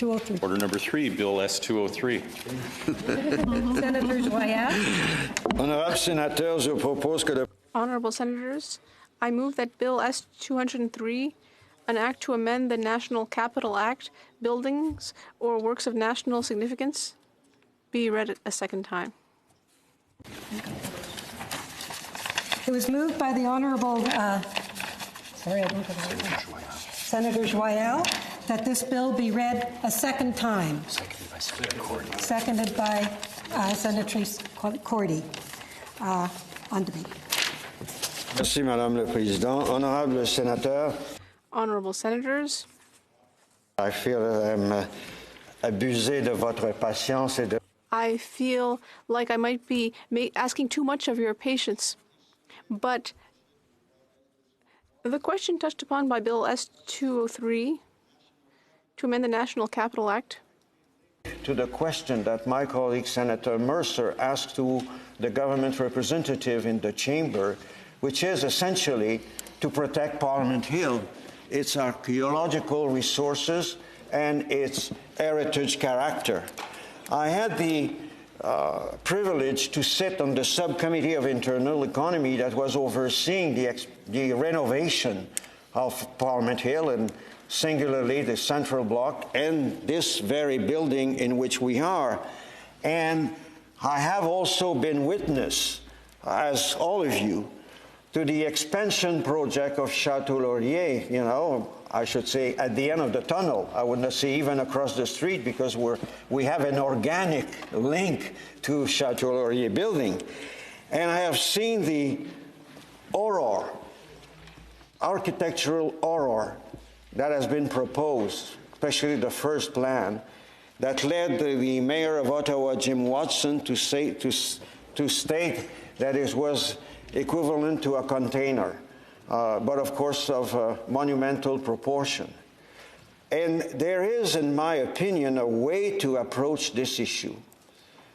203. Order number 3, Bill S-203. Senator Joyal. Honorable Senators, je propose que le... Honorable Senators, I move that Bill S-203, an act to amend the National Capital Act, buildings or works of national significance, be read a second time. It was moved by the Honorable Senator Joyal that this bill be read a second time. Seconded by Senatrice Cordy. On debate. Merci, Madame le Président. Honorable Sénateur, Honorable Senators, I feel I'm abusé de votre patience et de... I feel like I might be asking too much of your patience, but the question touched upon by Bill S-203 to amend the National Capital Act. To the question that my colleague Senator Mercer asked to the government representative in the chamber, which is essentially to protect Parliament Hill, its archaeological resources and its heritage character. I had the privilege to sit on the subcommittee of internal economy that was overseeing the renovation of Parliament Hill, and singularly the central block and this very building in which we are. And I have also been witness, as all of you, to the expansion project of Chateau Laurier, you know, I should say at the end of the tunnel. I would not say even across the street, because we have an organic link to Chateau Laurier building. And I have seen the horror, architectural horror that has been proposed, especially the first plan, that led the mayor of Ottawa, Jim Watson, to state that it was equivalent to a container, but of course of monumental proportion. And there is, in my opinion, a way to approach this issue,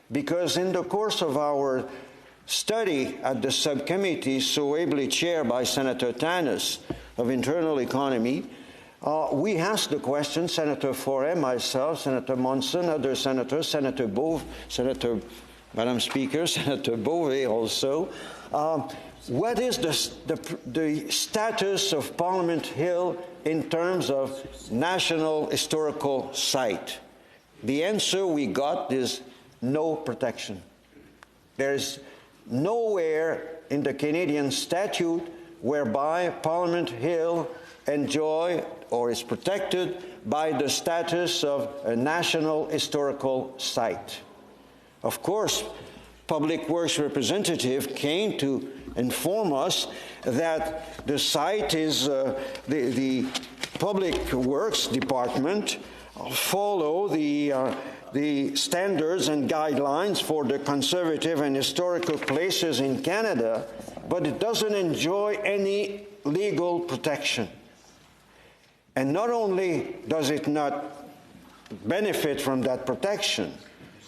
because in the course of our study at the subcommittee, so ably chaired by Senator Tanis of Internal Economy, we asked the question, Senator Forêt, myself, Senator Monson, other senators, Senator Madam Speaker, Senator Beauvais also, what is the status of Parliament Hill in terms of National Historical Site? The answer we got is no protection. There's nowhere in the Canadian statute whereby Parliament Hill enjoy or is protected by the status of a National Historical Site. Of course, Public Works representative came to inform us that the site is the Public Works Department follow the standards and guidelines for the conservative and historical places in Canada, but it doesn't enjoy any legal protection. And not only does it not benefit from that protection,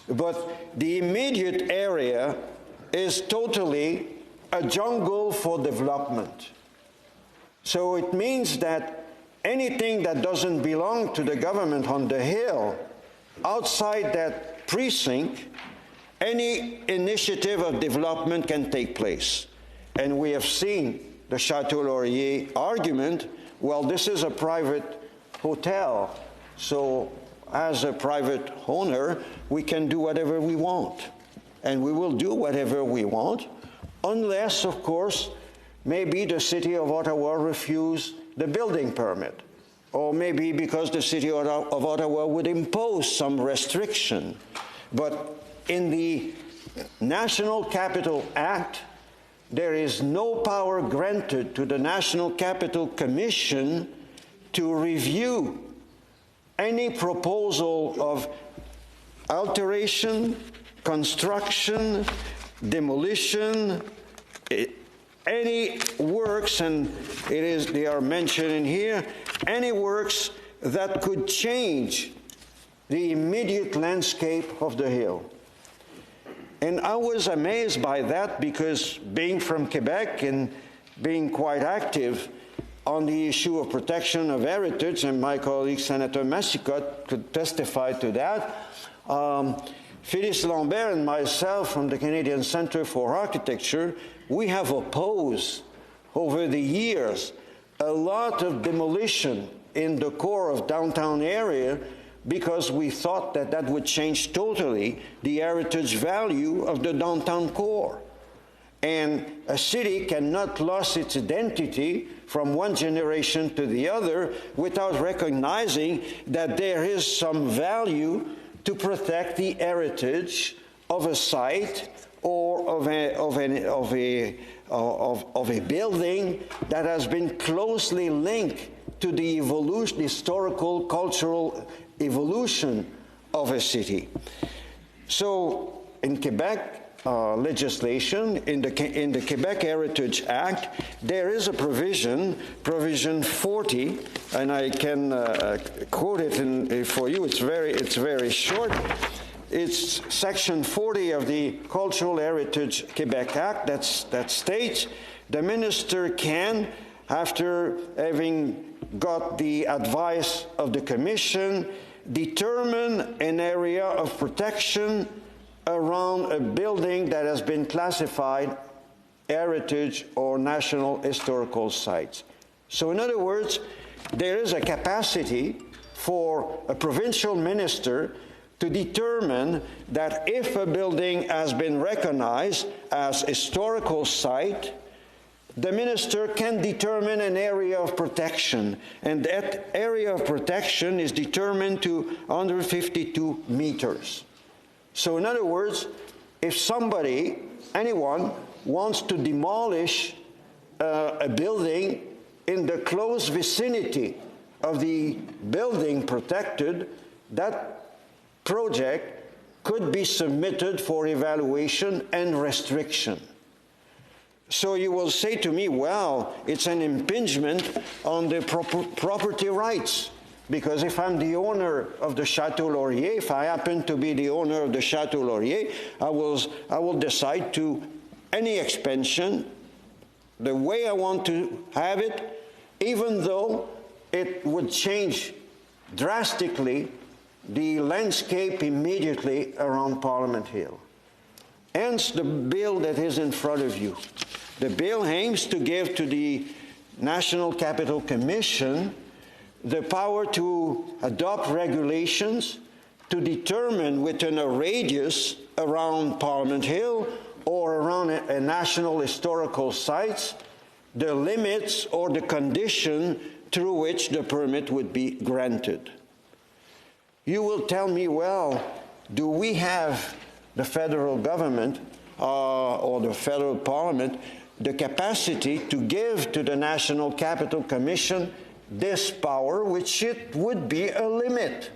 but the immediate area is totally a jungle for development. So it means that anything that doesn't belong to the government on the hill, outside that precinct, any initiative of development can take place. And we have seen the Chateau Laurier argument, well, this is a private hotel, so as a private owner, we can do whatever we want. And we will do whatever we want, unless, of course, maybe the City of Ottawa refuse the building permit, or maybe because the City of Ottawa would impose some restriction. But in the National Capital Act, there is no power granted to the National Capital Commission to review any proposal of alteration, construction, demolition, any works, and they are mentioned in here, any works that could change the immediate landscape of the hill. And I was amazed by that, because being from Quebec and being quite active, on the issue of protection of heritage, and my colleague Senator Macias could testify to that. Phyllis Lambert and myself from the Canadian Centre for Architecture, we have opposed over the years a lot of demolition in the core of downtown area because we thought that that would change totally the heritage value of the downtown core. And a city cannot lose its identity from one generation to the other without recognizing that there is some value to protect the heritage of a site or of a building that has been closely linked to the evolution, historical, cultural evolution of a city. So in Quebec legislation, in the Quebec Heritage Act, there is a provision 40, and I can quote it for you. It's very short. It's Section 40 of the Cultural Heritage Quebec Act that states the minister can, after having got the advice of the Commission, determine an area of protection around a building that has been classified heritage or national historical sites. So in other words, there is a capacity for a provincial minister to determine that if a building has been recognized as historical site, the minister can determine an area of protection, and that area of protection is determined to 152 meters. So in other words, if anyone wants to demolish a building in the close vicinity of the building protected, that project could be submitted for evaluation and restriction. So you will say to me, well, it's an impingement on the property rights. Because if I'm the owner of the Chateau Laurier, if I happen to be the owner of the Chateau Laurier, I will decide to any expansion the way I want to have it, even though it would change drastically the landscape immediately around Parliament Hill. Hence the bill that is in front of you. The bill aims to give to the National Capital Commission the power to adopt regulations to determine within a radius around Parliament Hill or around a national historical sites the limits or the condition through which the permit would be granted. You will tell me, well, do we have the federal government or the federal parliament the capacity to give to the National Capital Commission this power, which it would be a limit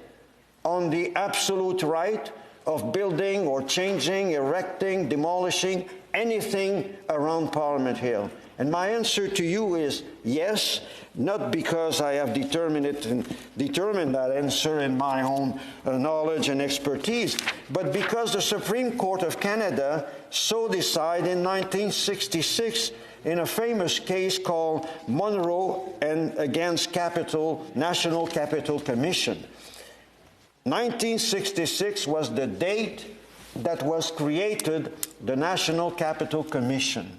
on the absolute right of building or changing, erecting, demolishing anything around Parliament Hill? And my answer to you is yes, not because I have determined that answer in my own knowledge and expertise, but because the Supreme Court of Canada so decided in 1966 in a famous case called Monroe and against National Capital Commission. 1966 was the date that was created the National Capital Commission.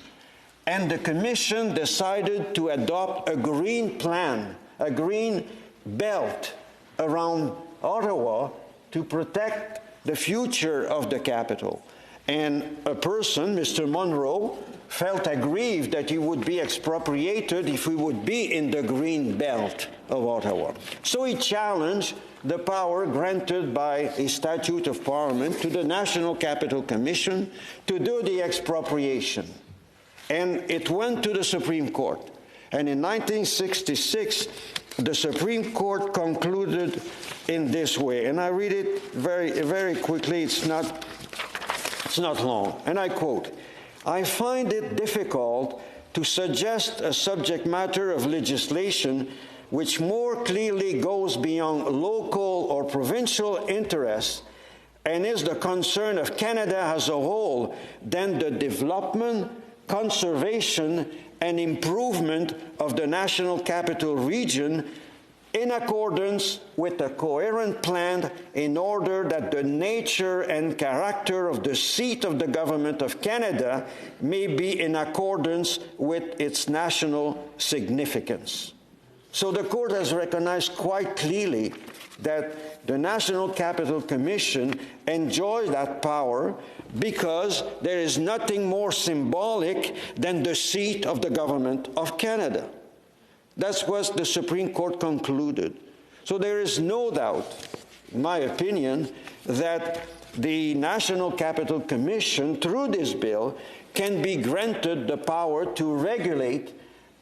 And the Commission decided to adopt a green plan, a green belt around Ottawa to protect the future of the capital. And a person, Mr. Monroe, felt aggrieved that he would be expropriated if he would be in the green belt of Ottawa. So he challenged the power granted by a statute of Parliament to the National Capital Commission to do the expropriation. And it went to the Supreme Court. And in 1966, the Supreme Court concluded in this way. And I read it very, very quickly. It's not long. And I quote, "I find it difficult to suggest a subject matter of legislation which more clearly goes beyond local or provincial interests and is the concern of Canada as a whole than the development, conservation, and improvement of the National Capital Region in accordance with a coherent plan in order that the nature and character of the seat of the Government of Canada may be in accordance with its national significance. So the court has recognized quite clearly that the National Capital Commission enjoys that power because there is nothing more symbolic than the seat of the Government of Canada. That's what the Supreme Court concluded. So there is no doubt, in my opinion, that the National Capital Commission, through this bill, can be granted the power to regulate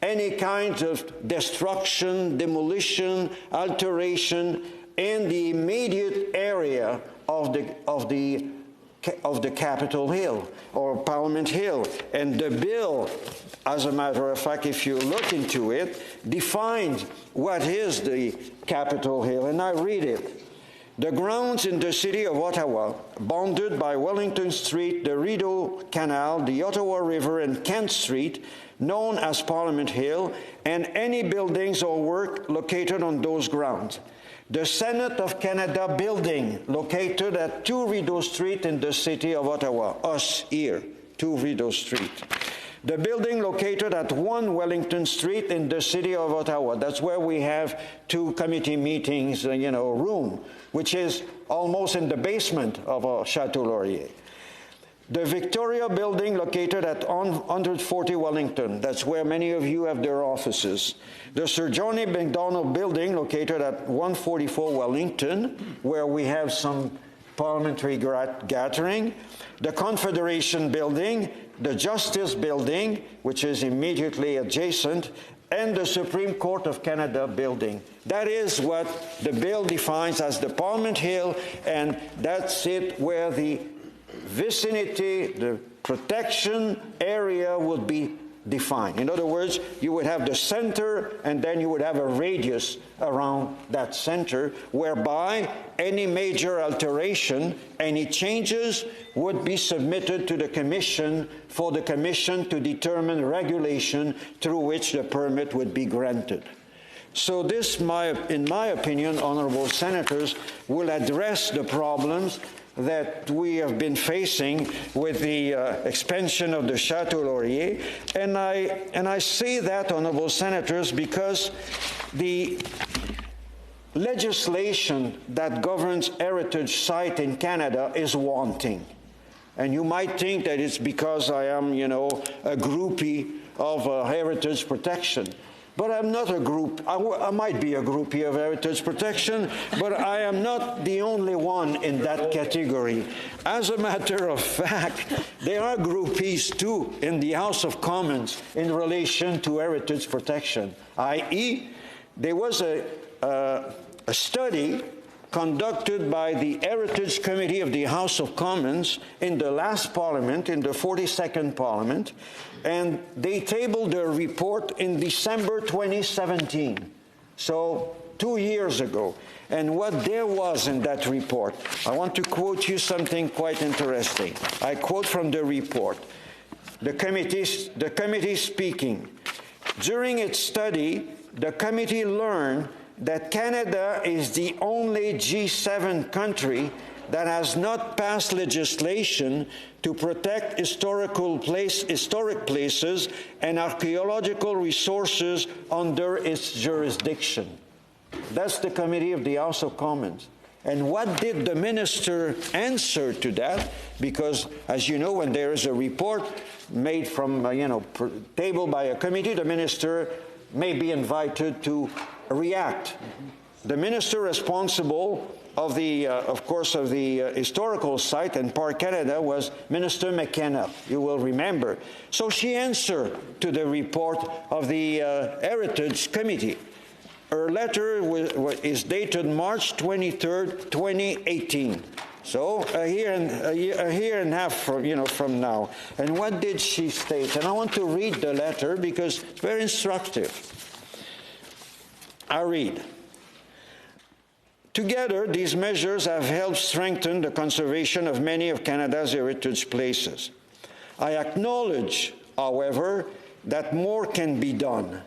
any kind of destruction, demolition, alteration in the immediate area of the Capitol Hill or Parliament Hill. And the bill, as a matter of fact, if you look into it, defines what is the Capitol Hill, and I read it. The grounds in the city of Ottawa, bounded by Wellington Street, the Rideau Canal, the Ottawa River, and Kent Street, known as Parliament Hill, and any buildings or work located on those grounds. The Senate of Canada building, located at 2 Rideau Street in the city of Ottawa, us here, 2 Rideau Street. The building located at 1 Wellington Street in the city of Ottawa. That's where we have 2 committee meetings, room, which is almost in the basement of Chateau Laurier. The Victoria building located at 140 Wellington. That's where many of you have their offices. The Sir Johnny MacDonald building located at 144 Wellington, where we have some parliamentary gathering. The Confederation building, the Justice building, which is immediately adjacent, and the Supreme Court of Canada building. That is what the bill defines as the Parliament Hill, and that's it where the vicinity, the protection area would be defined. In other words, you would have the center, and then you would have a radius around that center, whereby any major alteration, any changes would be submitted to the Commission for the Commission to determine regulation through which the permit would be granted. So this, in my opinion, honorable senators, will address the problems that we have been facing with the expansion of the Chateau Laurier. And I say that, honorable senators, because the legislation that governs heritage site in Canada is wanting. And you might think that it's because I am, a groupie of heritage protection. But I'm not a group. I might be a groupie of heritage protection, but I am not the only one in that category. As a matter of fact, there are groupies too in the House of Commons in relation to heritage protection, i.e., there was a study conducted by the Heritage Committee of the House of Commons in the last Parliament, in the 42nd Parliament, and they tabled their report in December 2017, so 2 years ago. And what there was in that report, I want to quote you something quite interesting. I quote from the report. The committee speaking. During its study, the committee learned that Canada is the only G7 country that has not passed legislation to protect historic places and archaeological resources under its jurisdiction. That's the Committee of the House of Commons. And what did the minister answer to that? Because, as you know, when there is a report made from, tabled by a committee, the minister may be invited to react. The minister responsible of the, of the historical site and Park Canada was Minister McKenna, you will remember. So she answered to the report of the Heritage Committee. Her letter is dated March 23rd, 2018. So a year and a half from now. And what did she state? And I want to read the letter because it's very instructive. I read. Together, these measures have helped strengthen the conservation of many of Canada's heritage places. I acknowledge, however, that more can be done.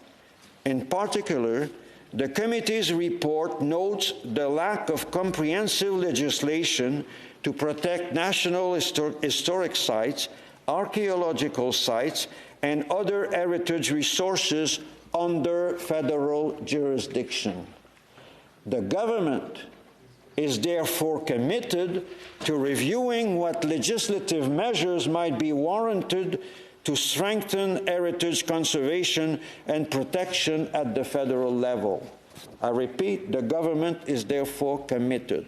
In particular, the committee's report notes the lack of comprehensive legislation to protect national historic sites, archaeological sites, and other heritage resources under federal jurisdiction. The government is therefore committed to reviewing what legislative measures might be warranted to strengthen heritage conservation and protection at the federal level. I repeat, the government is therefore committed.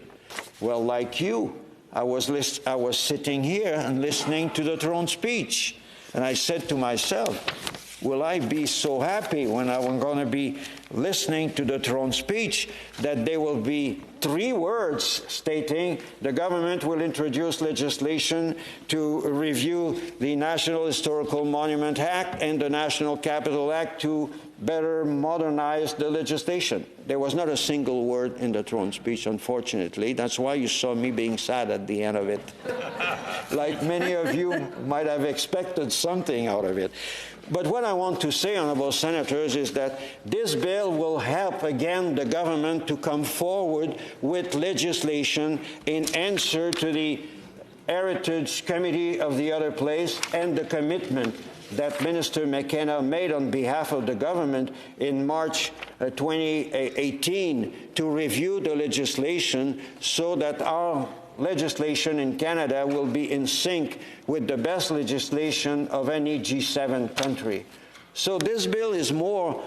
Well, like you, I was sitting here and listening to the throne speech, and I said to myself, will I be so happy when I'm going to be listening to the throne speech that there will be 3 words stating the government will introduce legislation to review the National Historical Monument Act and the National Capital Act to better modernize the legislation. There was not a single word in the throne speech, unfortunately. That's why you saw me being sad at the end of it. Like many of you might have expected something out of it. But what I want to say, honorable senators, is that this bill will help, again, the government to come forward with legislation in answer to the Heritage Committee of the other place and the commitment that Minister McKenna made on behalf of the government in March 2018 to review the legislation so that our legislation in Canada will be in sync with the best legislation of any G7 country. So this bill is more,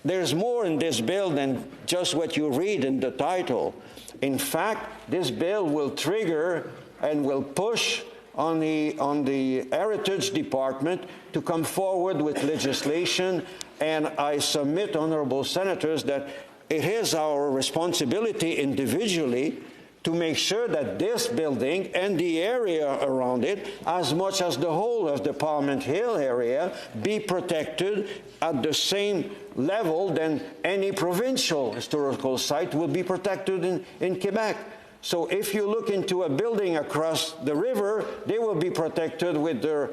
there's more in this bill than just what you read in the title. In fact, this bill will trigger and will push on the Heritage Department to come forward with legislation, and I submit, honorable senators, that it is our responsibility individually to make sure that this building and the area around it, as much as the whole of the Parliament Hill area, be protected at the same level than any provincial historical site will be protected in Quebec. So if you look into a building across the river, they will be protected with their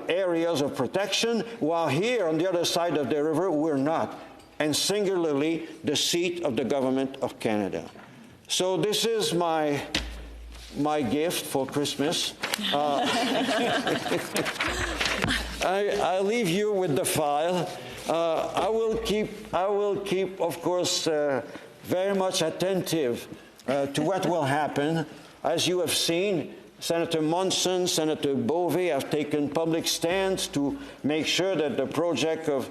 areas of protection, while here on the other side of the river, we're not. And singularly, the seat of the Government of Canada. So this is my gift for Christmas. I leave you with the file. I will keep, of course, very much attentive to what will happen. As you have seen, Senator Monson, Senator Beauvais have taken public stands to make sure that the project of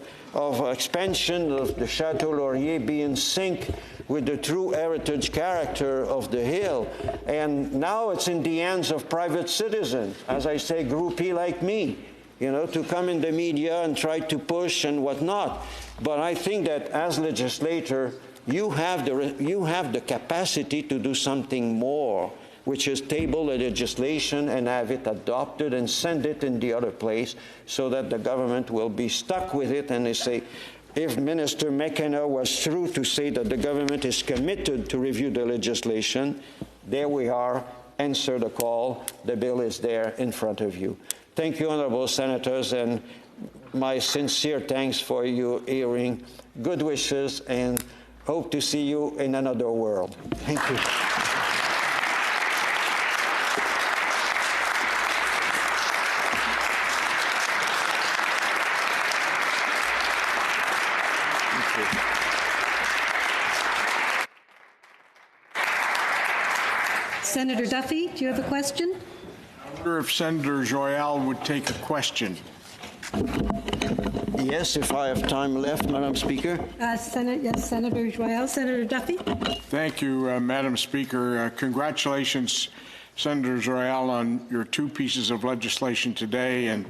expansion of the Chateau Laurier be in sync with the true heritage character of the hill. And now it's in the hands of private citizens, as I say, groupie like me, to come in the media and try to push and whatnot. But I think that as legislator, you have the capacity to do something more, which is table the legislation and have it adopted and send it in the other place so that the government will be stuck with it. And they say, if Minister McKenna was true to say that the government is committed to review the legislation, there we are, answer the call. The bill is there in front of you. Thank you, honorable senators, and my sincere thanks for your hearing. Good wishes, and hope to see you in another world. Thank you. Senator Duffy, do you have a question? I wonder if Senator Joyal would take a question. Yes, if I have time left, Madam Speaker. Yes, Senator Joyal. Senator Duffy. Thank you, Madam Speaker. Congratulations, Senator Joyal, on your 2 pieces of legislation today, and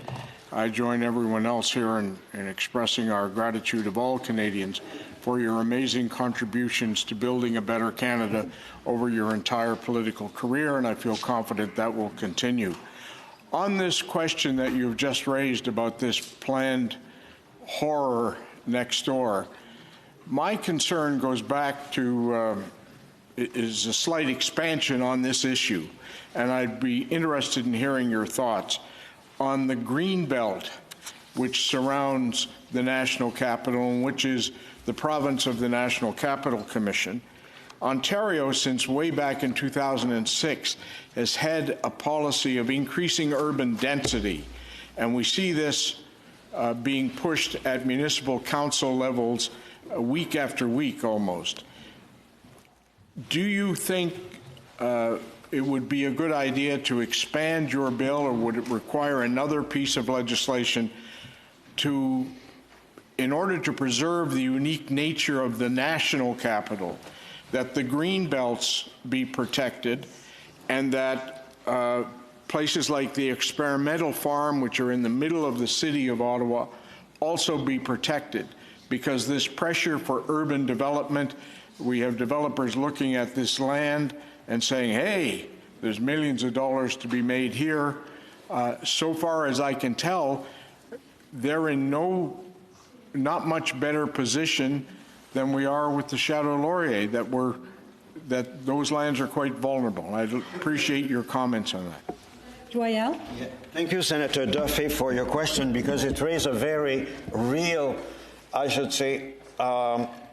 I join everyone else here in expressing our gratitude of all Canadians for your amazing contributions to building a better Canada over your entire political career, and I feel confident that will continue. On this question that you've just raised about this planned horror next door, my concern goes back to is a slight expansion on this issue, and I'd be interested in hearing your thoughts on the green belt which surrounds the National Capital and which is the province of the National Capital Commission. Ontario, since way back in 2006, has had a policy of increasing urban density, and we see this being pushed at municipal council levels week after week almost. Do you think it would be a good idea to expand your bill, or would it require another piece of legislation in order to preserve the unique nature of the national capital, that the green belts be protected, and that places like the experimental farm, which are in the middle of the city of Ottawa, also be protected? Because this pressure for urban development, we have developers looking at this land and saying, hey, there's millions of dollars to be made here. So far as I can tell, they're in not much better position than we are with the Chateau Laurier, that those lands are quite vulnerable. I'd appreciate your comments on that. Joyal? Yeah. Thank you, Senator Duffy, for your question, because it raised a very real, I should say,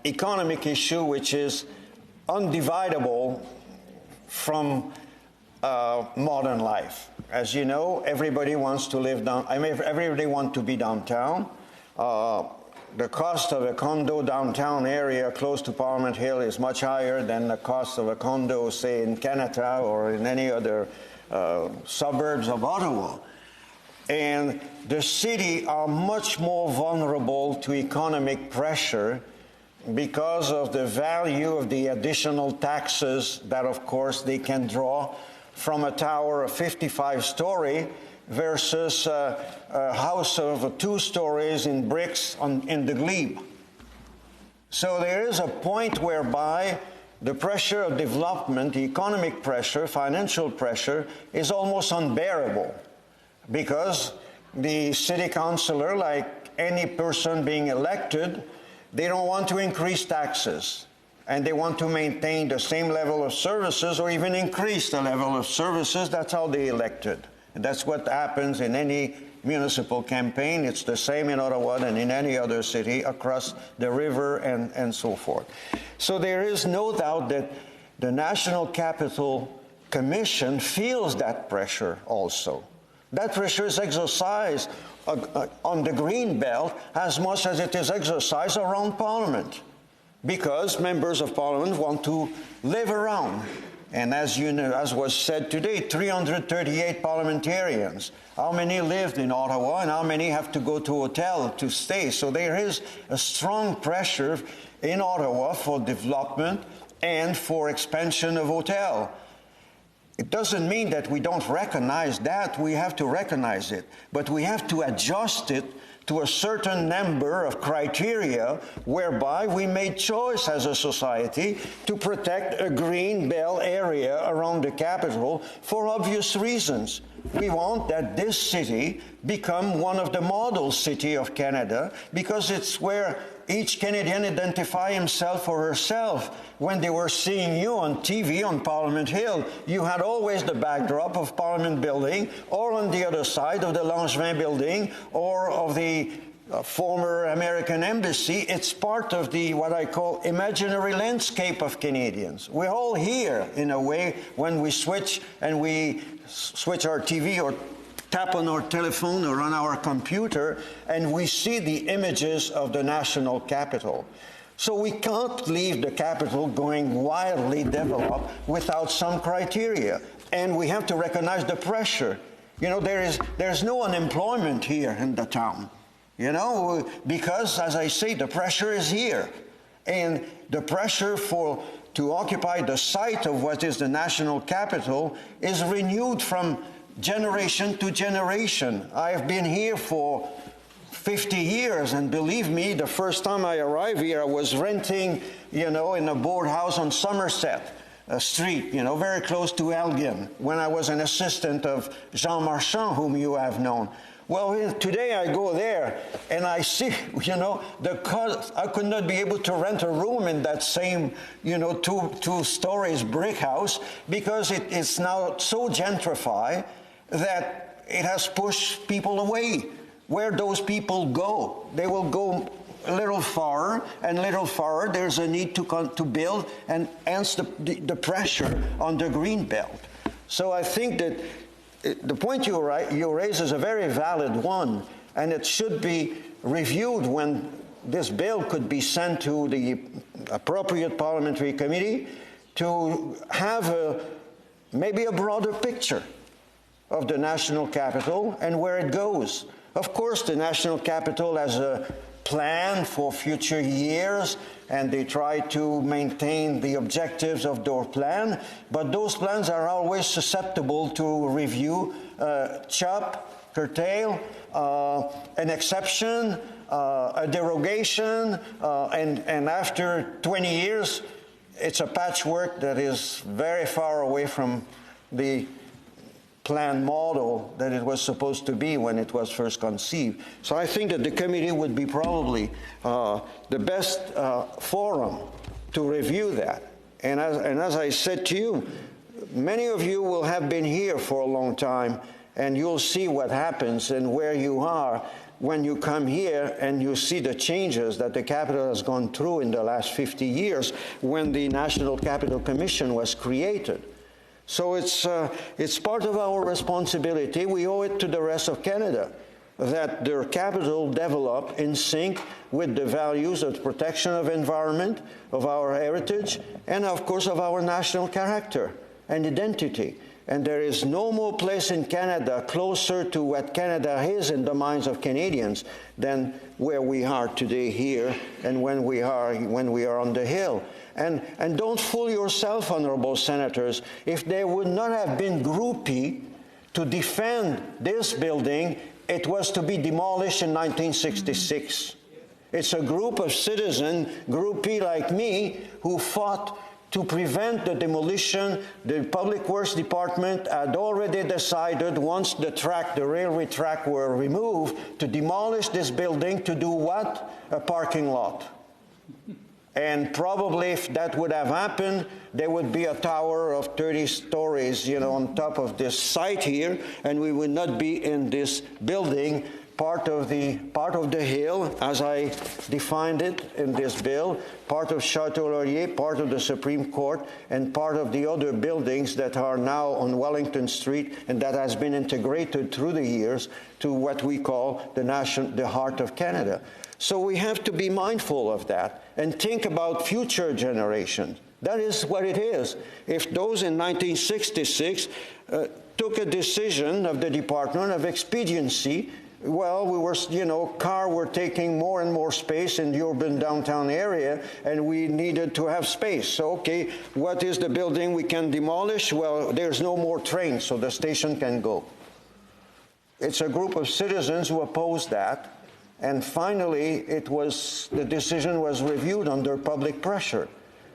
economic issue which is undividable from modern life. As you know, everybody wants to live everybody wants to be downtown. The cost of a condo downtown area close to Parliament Hill is much higher than the cost of a condo, say, in Canada or in any other suburbs of Ottawa. And the city are much more vulnerable to economic pressure because of the value of the additional taxes that, of course, they can draw from a tower of 55-story versus a house of 2 stories in bricks in the glebe. So there is a point whereby the pressure of development, the economic pressure, financial pressure, is almost unbearable, because the city councillor, like any person being elected, they don't want to increase taxes, and they want to maintain the same level of services or even increase the level of services. That's how they elected. And that's what happens in any municipal campaign. It's the same in Ottawa and in any other city across the river and so forth. So there is no doubt that the National Capital Commission feels that pressure also. That pressure is exercised on the Green Belt as much as it is exercised around Parliament, because members of Parliament want to live around. And as you know, as was said today, 338 parliamentarians. How many lived in Ottawa and how many have to go to a hotel to stay? So there is a strong pressure in Ottawa for development and for expansion of hotel. It doesn't mean that we don't recognize that. We have to recognize it. But we have to adjust it to a certain number of criteria whereby we made choice as a society to protect a green belt area around the capital for obvious reasons. We want that this city become one of the model cities of Canada, because it's where each Canadian identify himself or herself. When they were seeing you on TV on Parliament Hill, you had always the backdrop of Parliament Building, or on the other side of the Langevin Building, or of the former American Embassy. It's part of the, what I call, imaginary landscape of Canadians. We're all here, in a way, when we switch and we switch our TV or tap on our telephone or on our computer, and we see the images of the national capital. So we can't leave the capital going wildly developed without some criteria. And we have to recognize the pressure. You know, there's no unemployment here in the town, you know, because, as I say, the pressure is here. And the pressure to occupy the site of what is the national capital is renewed from generation to generation. I've been here for 50 years, and believe me, the first time I arrived here, I was renting, you know, in a board house on Somerset Street, you know, very close to Elgin, when I was an assistant of Jean Marchand, whom you have known. Well, today I go there and I see, you know, I could not be able to rent a room in that same, you know, two stories brick house, because it's now so gentrified that it has pushed people away. where those people go. They will go a little farther and a little farther. There's a need to build, and hence the pressure on the green belt. So I think that the point you raise is a very valid one, and it should be reviewed when this bill could be sent to the appropriate parliamentary committee to have maybe a broader picture of the national capital and where it goes. Of course, the national capital has a plan for future years, and they try to maintain the objectives of their plan, but those plans are always susceptible to review, chop, curtail, an exception, a derogation, and after 20 years, it's a patchwork that is very far away from the plan model that it was supposed to be when it was first conceived. So I think that the committee would be probably the best forum to review that. And as I said to you, many of you will have been here for a long time, and you'll see what happens and where you are when you come here and you see the changes that the capital has gone through in the last 50 years when the National Capital Commission was created. So it's part of our responsibility. We owe it to the rest of Canada that their capital develop in sync with the values of protection of environment, of our heritage, and of course of our national character and identity. And there is no more place in Canada closer to what Canada is in the minds of Canadians than where we are today here and when we are on the Hill. And don't fool yourself, honorable senators. If there would not have been groupie to defend this building, it was to be demolished in 1966. It's a group of citizens, groupie like me, who fought to prevent the demolition. The Public Works Department had already decided, once the railway track were removed, to demolish this building to do what? A parking lot. And probably if that would have happened, there would be a tower of 30 stories, on top of this site here, and we would not be in this building, part of the hill, as I defined it in this bill, part of Chateau Laurier, part of the Supreme Court, and part of the other buildings that are now on Wellington Street, and that has been integrated through the years to what we call the heart of Canada. So we have to be mindful of that and think about future generations. That is what it is. If those in 1966 took a decision of the Department of Expediency, well, we were, cars were taking more and more space in the urban downtown area, and we needed to have space. So, okay, what is the building we can demolish? Well, there's no more trains, so the station can go. It's a group of citizens who opposed that. And finally, the decision was reviewed under public pressure.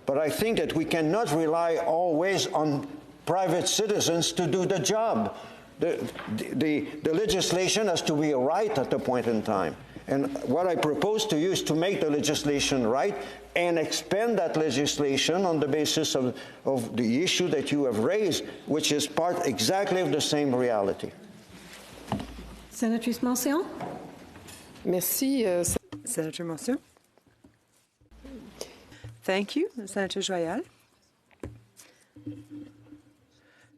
But I think that we cannot rely always on private citizens to do the job. The legislation has to be right at a point in time. And what I propose to you is to make the legislation right and expand that legislation on the basis of the issue that you have raised, which is part exactly of the same reality. Senatrice Marcel? Merci, Senator Macias. Thank you, Senator Joyal,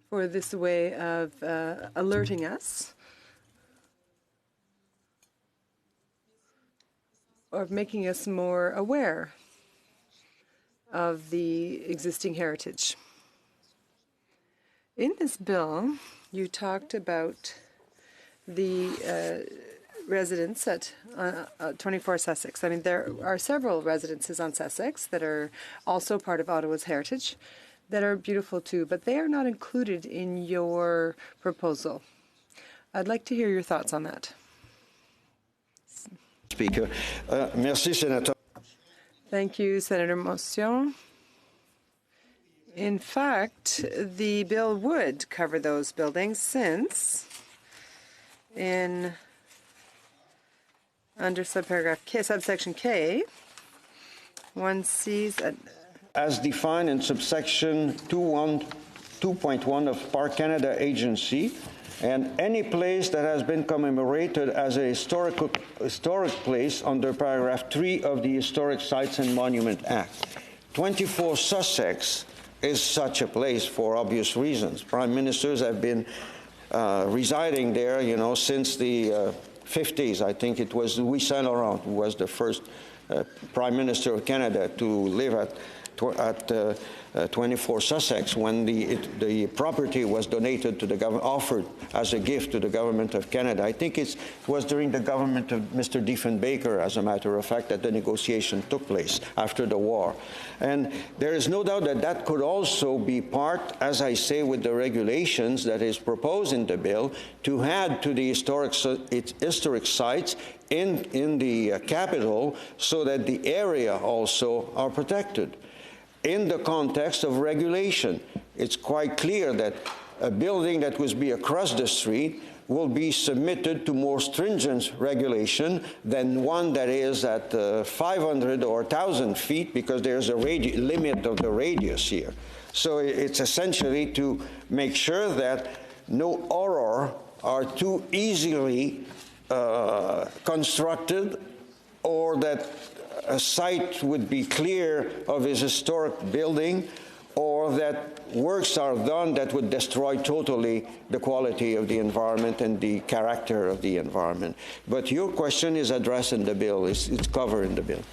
for this way of alerting us, of making us more aware of the existing heritage. In this bill, you talked about the residents at 24 Sussex. I mean, there are several residences on Sussex that are also part of Ottawa's heritage that are beautiful too, but they are not included in your proposal. I'd like to hear your thoughts on that. Speaker. Merci, Senator. Thank you, Senator Macias. In fact, the bill would cover those buildings since under subparagraph K, subsection K, one sees as defined in subsection 2.1 of Park Canada Agency, And any place that has been commemorated as a historic place under paragraph 3 of the Historic Sites and Monument Act. 24 Sussex is such a place for obvious reasons. Prime ministers have been residing there, since the 50s. I think it was Louis Saint Laurent who was the first Prime Minister of Canada to live at 24 Sussex when the property was donated to the government, offered as a gift to the government of Canada. I think it was during the government of Mr. Diefenbaker, as a matter of fact, that the negotiation took place after the war. And there is no doubt that that could also be part, as I say, with the regulations that is proposed in the bill, to add to the historic sites in the capital so that the area also are protected. In the context of regulation, it's quite clear that a building that would be across the street will be submitted to more stringent regulation than one that is at 500 or 1,000 feet, because there's a limit of the radius here. So it's essentially to make sure that no horror are too easily constructed, or that a site would be clear of its historic building, or that works are done that would destroy totally the quality of the environment and the character of the environment. But your question is addressed in the bill. It's covered in the bill.